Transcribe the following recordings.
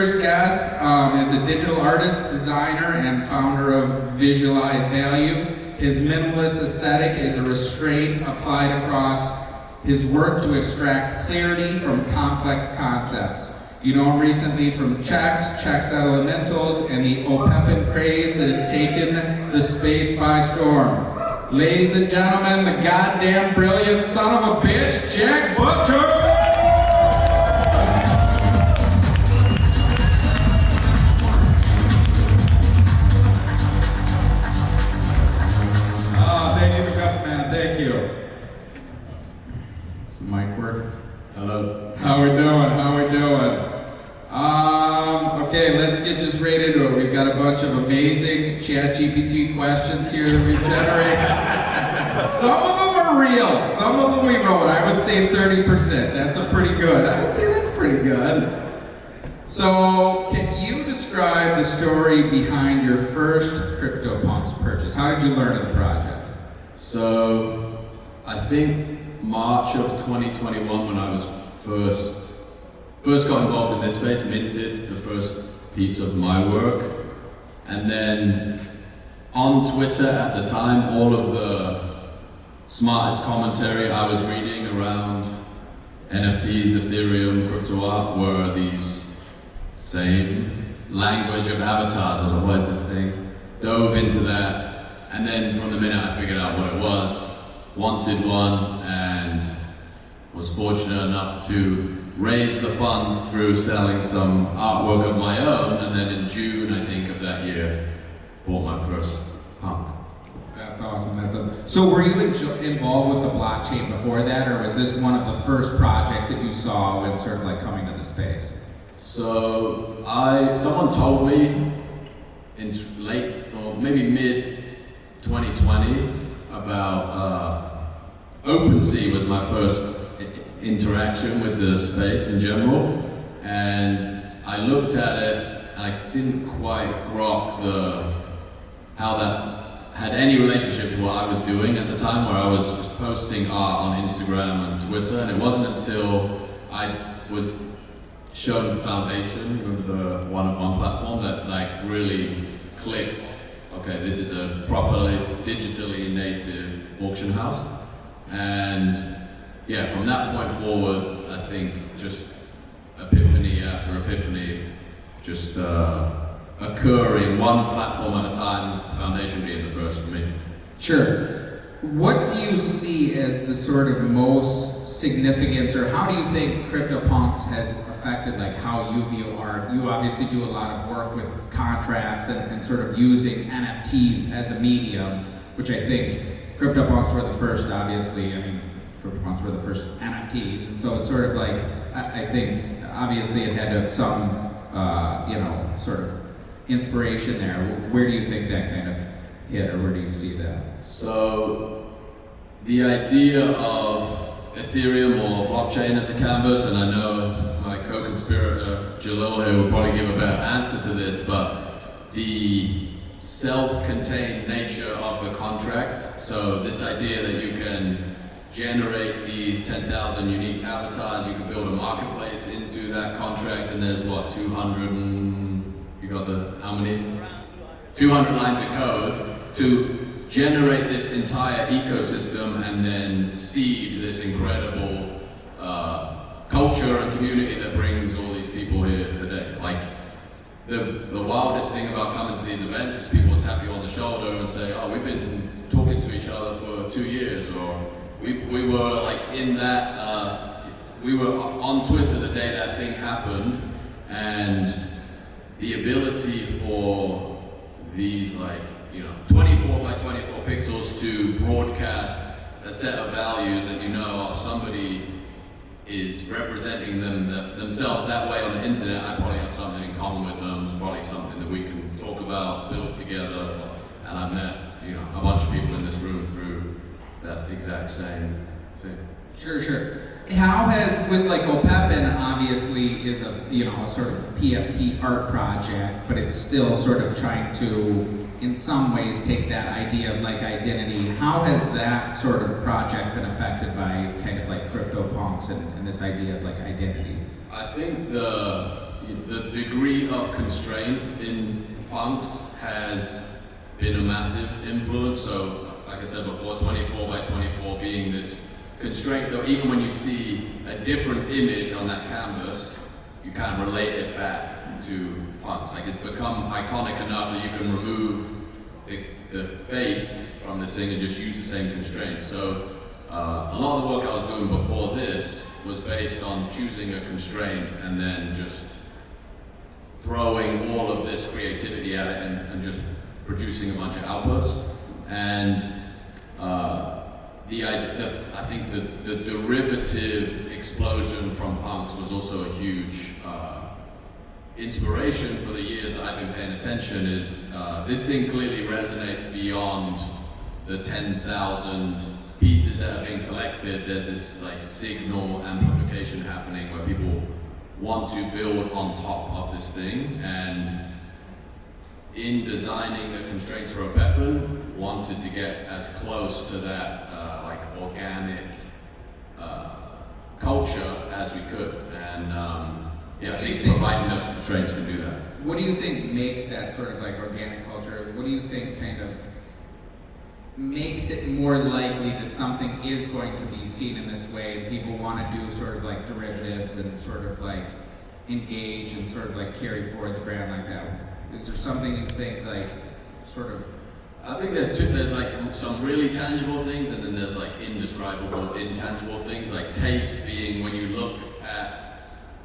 first guest is a digital artist, designer, and founder of Visualize Value. His minimalist aesthetic is a restraint applied across his work to extract clarity from complex concepts. You know him recently from checks elementals, and the OPEPin craze that has taken the space by storm. Ladies and gentlemen, the goddamn brilliant son of a bitch, Jack Butcher! Thank you. Does the mic work? Hello. How we doing? Okay, let's get just right into it. We've got a bunch of amazing ChatGPT questions here that we've generated. Some of them are real. Some of them we wrote. I would say 30%. That's I would say that's pretty good. So, can you describe the story behind your first CryptoPunks purchase? How did you learn of the project? So, I think March of 2021, when I was first got involved in this space, minted the first piece of my work, and then on Twitter at the time, all of the smartest commentary I was reading around NFTs, Ethereum, crypto art were these same language of avatars. I was like, what is this thing? Dove into that. And then from the minute I figured out what it was, wanted one, and was fortunate enough to raise the funds through selling some artwork of my own, and then in June, I think, of that year, bought my first punk. That's awesome. So were you involved with the blockchain before that, or was this one of the first projects that you saw when sort of like coming to the space? So someone told me in late, or maybe mid 2020, about OpenSea was my first interaction with the space in general, and I looked at it and I didn't quite grok how that had any relationship to what I was doing at the time, where I was just posting art on Instagram and Twitter, and it wasn't until I was shown Foundation, remember the one-on-one platform, that like really clicked. Okay, this is a properly digitally native auction house, and yeah, from that point forward, I think just epiphany after epiphany, just occurring one platform at a time, Foundation being the first for me. Sure. What do you see as the sort of most significant, or how do you think CryptoPunks has affected like how you view art? You obviously do a lot of work with contracts and sort of using NFTs as a medium, which I think CryptoPunks were the first, obviously. I mean, CryptoPunks were the first NFTs, and so it's sort of like, I think obviously it had some, sort of inspiration there. Where do you think that kind of hit, or where do you see that? So, the idea of Ethereum or blockchain as a canvas, and I know my co-conspirator Jalil here will probably give a better answer to this, but the self-contained nature of the contract, so this idea that you can generate these 10,000 unique avatars, you can build a marketplace into that contract, and there's what, 200 and, you got the, how many? Around 200 lines of code to generate this entire ecosystem and then seed this incredible culture and community that brings all these people here today. Like, the wildest thing about coming to these events is people tap you on the shoulder and say, oh, we've been talking to each other for 2 years, or we were like in that, we were on Twitter the day that thing happened, and the ability for these 24 by 24 pixels to broadcast a set of values, and somebody is representing themselves that way on the internet. I probably have something in common with them. It's probably something that we can talk about, build together, and I've met a bunch of people in this room through that exact same thing. Sure. How has, with like OPEPin, obviously is a sort of PFP art project, but it's still sort of trying to, in some ways, take that idea of like identity. How has that sort of project been affected by kind of like CryptoPunks and this idea of like identity? I think the degree of constraint in punks has been a massive influence. So, like I said before, 24 by 24 being this constraint, though even when you see a different image on that canvas, you kind of relate it back to punks. Like it's become iconic enough that you can remove the face from this thing and just use the same constraints. So a lot of the work I was doing before this was based on choosing a constraint and then just throwing all of this creativity at it and just producing a bunch of outputs. And I think the derivative explosion from punks was also a huge inspiration for the years that I've been paying attention. Is this thing clearly resonates beyond the 10,000 pieces that have been collected. There's this like signal amplification happening where people want to build on top of this thing, and in designing the constraints for a Pepin, wanted to get as close to that like organic culture as we could, and I think providing those constraints can do that. What do you think makes that sort of like organic culture? What do you think kind of makes it more likely that something is going to be seen in this way and people want to do sort of like derivatives and sort of like engage and sort of like carry forward the brand like that? Is there something you think like sort of? I think there's like some really tangible things, and then there's like indescribable, intangible things, like taste being when you look at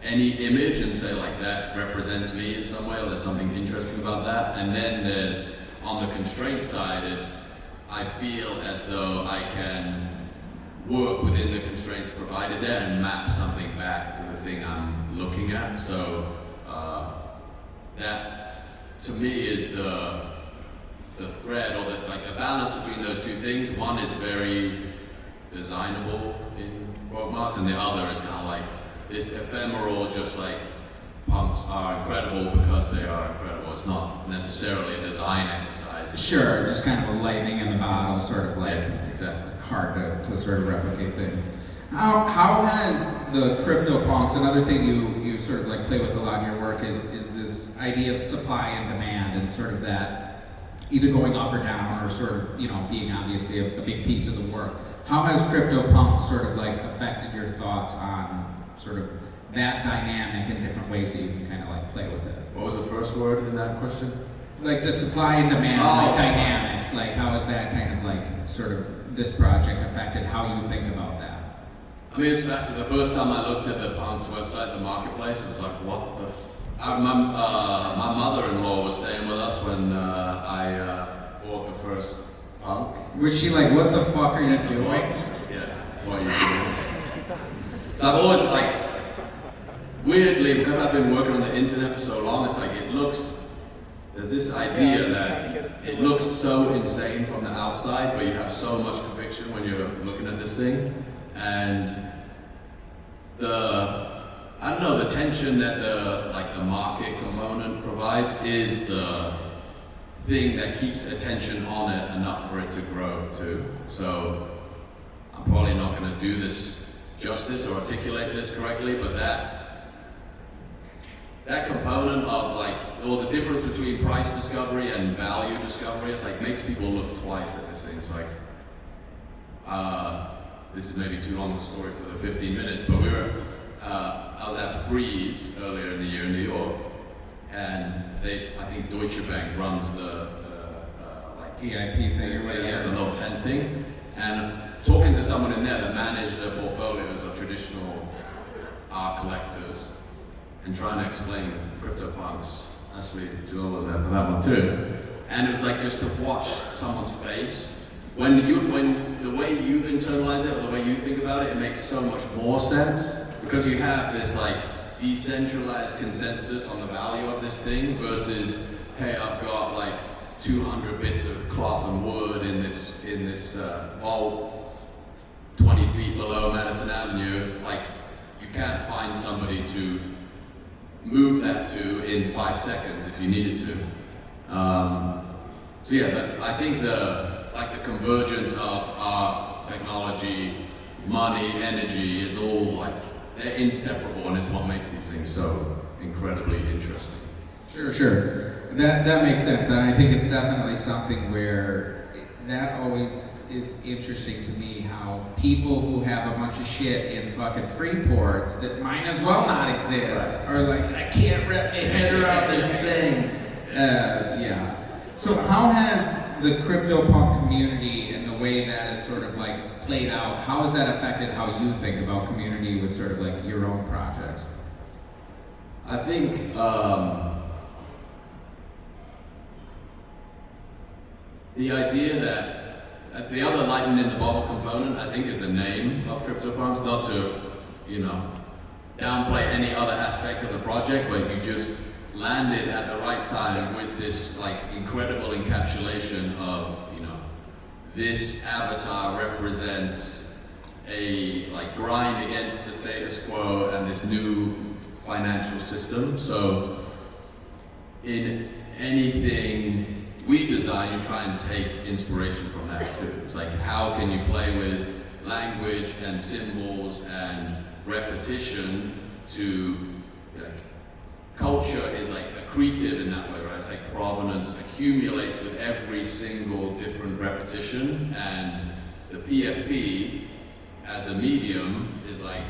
any image and say like that represents me in some way, or there's something interesting about that. And then there's, on the constraint side, is I feel as though I can work within the constraints provided there and map something back to the thing I'm looking at. So that to me is the thread, or the balance between those two things. One is very designable in quote marks, and the other is kind of like this ephemeral, just like punks are incredible because they are incredible. It's not necessarily a design exercise. Sure, just kind of a lightning in the bottle, sort of like exactly. hard to sort of replicate thing. How has the CryptoPunks, another thing you sort of like play with a lot in your work is this idea of supply and demand, and sort of that either going up or down, or sort of, being obviously a big piece of the work. How has CryptoPunks sort of like affected your thoughts on sort of that dynamic in different ways that you can kind of like play with it? What was the first word in that question? Like the supply and demand dynamics, like how has that kind of like sort of this project affected how you think about that? I mean, it's fascinating. The first time I looked at the Punks website, the marketplace, it's like, what the my mother-in-law was staying with us when I bought the first Punk. Was she like, what the fuck are you doing? What are you doing? So I've always like, weirdly, because I've been working on the internet for so long, it's like there's this idea that it looks so insane from the outside, but you have so much conviction when you're looking at this thing. And the tension that the market component provides is the thing that keeps attention on it enough for it to grow too. So I'm probably not going to do this justice or articulate this correctly, but that component of like, or the difference between price discovery and value discovery, it's like makes people look twice at this thing. It's like, this is maybe too long a story for the 15 minutes, but I was at Freeze earlier in the year in New York, and I think Deutsche Bank runs the like VIP thing or whatever. Yeah, the little tent thing, and talking to someone in there that managed their portfolios of traditional art collectors, and trying to explain CryptoPunks. Actually, Joel was there for that one too. And it was like just to watch someone's face. When the way you've internalized it, or the way you think about it, it makes so much more sense. Because you have this like decentralized consensus on the value of this thing versus, hey, I've got like 200 bits of cloth and wood in this vault 20 feet below Madison Avenue. Like, you can't find somebody to move that to in 5 seconds if you needed to. So yeah, I think the convergence of art, technology, money, energy is all like, they're inseparable, and it's what makes these things so incredibly interesting. Sure. That makes sense, and I think it's definitely something where that always is interesting to me, how people who have a bunch of shit in fucking free ports that might as well not exist are like, I can't wrap my head around this thing. Yeah. So how has the CryptoPunk community and the way that is sort of like played out, how has that affected how you think about community with sort of like your own projects? I think the idea that the other lightning in the bottle component, I think, is the name of CryptoPunks, not to, downplay any other aspect of the project, but you just landed at the right time with this like incredible encapsulation of, this avatar represents a like grind against the status quo and this new financial system. So in anything we design, you try and take inspiration from that too. It's like, how can you play with language and symbols and repetition to, culture is like accretive in that way, right? It's like provenance accumulates with every single different repetition, and the PFP as a medium is like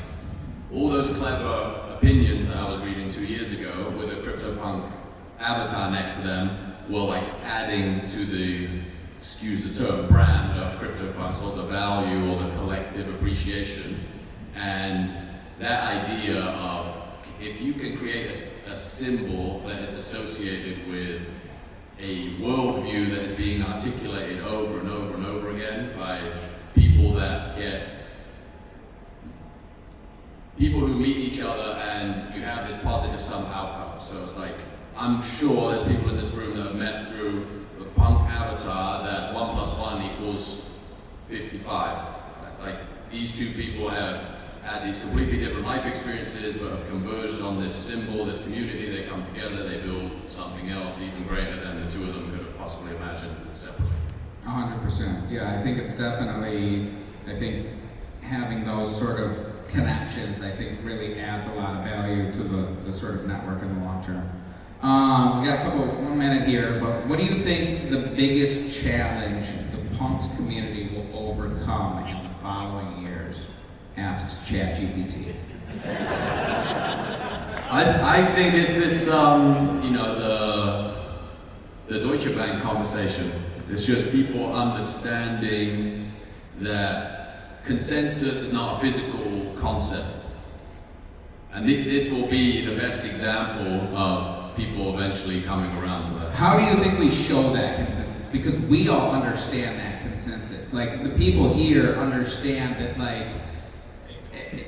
all those clever opinions that I was reading 2 years ago with a CryptoPunk avatar next to them were like adding to the, excuse the term, brand of CryptoPunks, or the value or the collective appreciation. And that idea of, if you can create a symbol that is associated with a worldview that is being articulated over and over and over again by people who meet each other, and you have this positive sum outcome. So it's like, I'm sure there's people in this room that have met through the punk avatar that 1 + 1 = 55. It's like, these two people have had these completely different life experiences, but have converged on this symbol, this community. They come together, they build something else even greater than the two of them could have possibly imagined separately. 100%. Yeah, I think it's definitely, having those sort of connections, I think really adds a lot of value to the sort of network in the long term. We got 1 minute here, but what do you think the biggest challenge the punks community will overcome in the following years? Asks ChatGPT. I think it's this, the Deutsche Bank conversation. It's just people understanding that consensus is not a physical concept. And this will be the best example of people eventually coming around to that. How do you think we show that consensus? Because we all understand that consensus. Like, the people here understand that, like,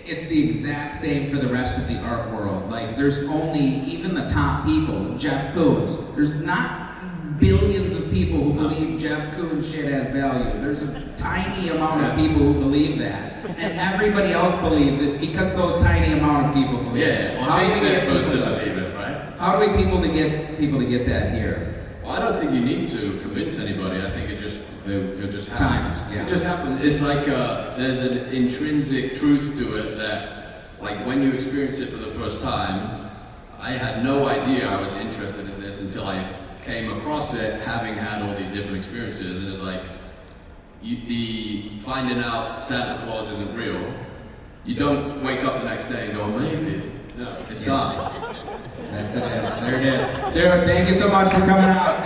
it's the exact same for the rest of the art world. Like, there's only, even the top people, Jeff Koons, there's not billions of people who believe Jeff Koons shit has value. There's a tiny amount of people who believe that. And everybody else believes it because those tiny amount of people believe it. Yeah, well, I think they're supposed to believe it, right? How do we get people to get that here? Well, I don't think you need to convince anybody. I think it just happens. Times, yeah. It just happens. It's like there's an intrinsic truth to it that, like, when you experience it for the first time, I had no idea I was interested in this until I came across it, having had all these different experiences, and it's like, the finding out Santa Claus isn't real, you don't wake up the next day and go, maybe. No, it's done. That's it. There it is. Dude, thank you so much for coming out.